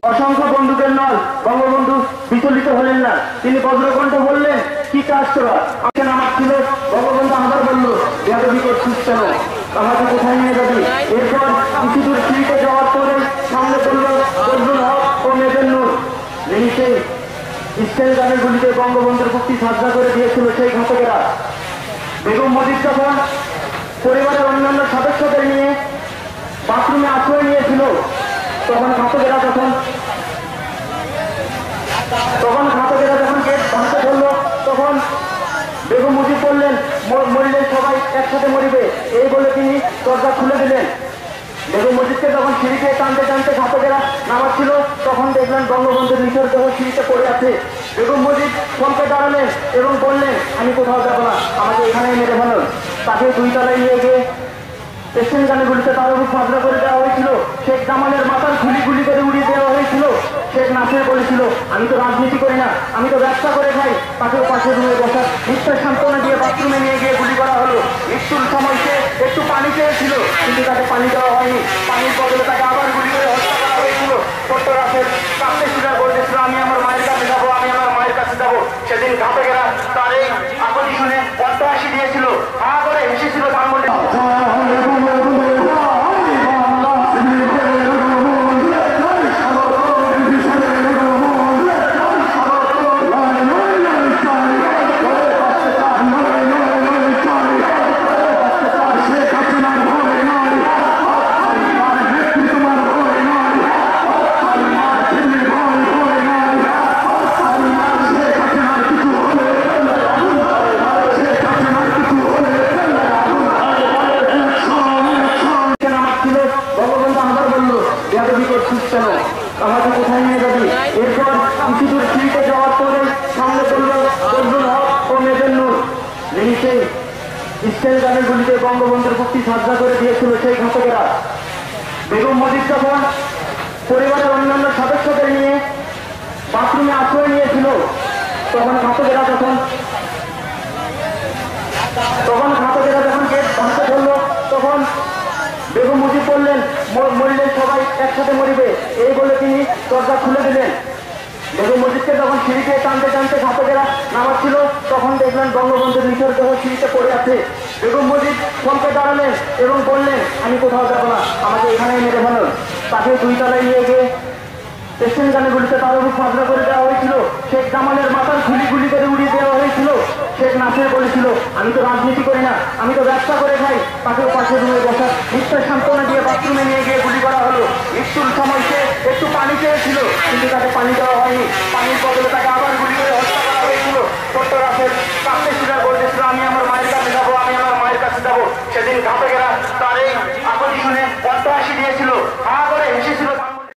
অসংখ্য বন্ধুদের নল বঙ্গবন্ধু বিচলিত হলেন না। তিনি বজ্রকণ্ঠ বললেন, কি কাজ করা আমার ছিল। বঙ্গবন্ধু আবার বলল, বেয়াদবি করছিস কেন, আমাকে কোথায় নিয়ে যাবি। এরপর কিছু দূর সিঁড়িতে যাওয়ার পরে সামনে বলল বজলুল হক ও মেজর নূর। নিচে স্টাইল গানের গুলিতে বঙ্গবন্ধুর মুক্তি সাজা করে দিয়েছিল সেই ঘাতকেরা। বেগম মুজিব যখন পরিবারের অন্যান্য সদস্যদের নিয়ে বাথরুমে আশ্রয় নিয়েছিল, তখন ঘাতকেরা যখন গেট ভাঙতে ধরল, তখন বেগম মুজিব বললেন, মরলে সবাই একসাথে মরিবে, এই বলে তিনি দরজা খুলে দিলেন। বেগম মুজিবকে যখন সিঁড়িতে টানতে টানতে ঘাতকেরা নামাচ্ছিল, তখন দেখলেন বঙ্গবন্ধুর নিচের দেহ সিঁড়িতে পড়ে আছে। বেগম মুজিব ফোনকে দাঁড়ালেন এবং বললেন, আমি কোথাও যাবো না, আমাকে এখানেই মেরে ফেলুন। তাকে 2 তলায় নিয়ে গিয়ে স্টেশন গানে গুলিতে তার উপর ফাঁসলা করে দেওয়া হয়েছিল। শেখ জামালের মাথার গুলি করে উড়িয়ে দেওয়া হয়েছিল। শেখ নাসির বলেছিল, আমি তো রাজনীতি করি না, আমি তো ব্যবসা করে খাই। তাকেও পাশে রুমে বসার মিথ্যা সান্ত্বনা দিয়ে বাথরুমে নিয়ে গিয়ে গুলি করা হলো। মৃত্যুর সময় সে একটু পানি চেয়েছিল, কিন্তু তাকে পানি দেওয়া হয়নি। পানির বদলে তাকে আবার গুলি করে হত্যা করা হয়েছিল। ছোট্ট রাতের কাঁদতে শিকার বলতেছিল, আমি আমার মায়ের কাছে যাবো, আমি আমার মায়ের কাছে যাবো। সেদিন ঘাতকেরা তার এই আপত্তি শুনে অট্টহাসি দিয়েছিল, হা করে হেসেছিল ধানমন্ডি। আমাকে কোথায় নিয়ে যাবি। এরপর কিছু দূর সিঁড়িতে যাওয়ার পরে সামনে বলল বজলুল হক ও মেজর নূর। নিচে স্টাইল গানের গুলিতে বঙ্গবন্ধুর মুক্তি সাজা করে দিয়েছিল সেই ঘাতকেরা। বেগম মুজিব যখন পরিবারের অন্যান্য সদস্যদের নিয়ে বাথরুমে আশ্রয় নিয়েছিল, তখন ঘাতকেরা যখন গেট ভাঙতে ধরল, তখন বেগম মুজিব বললেন, মরলে সবাই একসাথে মরিবে, এই বলে তিনি দরজা খুলে দিলেন। বেগম মুজিবকে যখন সিঁড়িতে টানতে টানতে ঘাতকেরা নামাচ্ছিল, তখন দেখলেন বঙ্গবন্ধুর নিচের দেহ সিঁড়িতে পড়ে আছে। বেগম মুজিব ফোনকে দাঁড়ালেন এবং বললেন, আমি কোথাও যাবো না, আমাকে এখানেই মেরে ফেলুন। তাকে 2 তলায় নিয়ে গিয়ে স্টেশন গানে গুলিতে তার উপর ফাঁসলা করে দেওয়া হয়েছিল। শেখ জামালের মাথার গুলি করে উড়িয়ে দেওয়া হয়েছিল। শেখ নাসির বলেছিল, আমি তো রাজনীতি করি না, আমি তো ব্যবসা করে খাই। তাকেও পাশে রুমে বসার মিথ্যা সান্ত্বনা দিয়ে বাথরুমে নিয়ে গিয়ে গুলি করা হলো। মৃত্যুর সময় সে একটু পানি চেয়েছিল, কিন্তু তাকে পানি দেওয়া হয়নি। পানির বদলে তাকে আবার গুলি করে হত্যা করা হয়েছিল। ছোট্ট রাতের কাঁদতে শিকার বলতেছিল, আমি আমার মায়ের কাছে যাবো, আমি আমার মায়ের কাছে যাবো। সেদিন ঘাতকেরা তার এই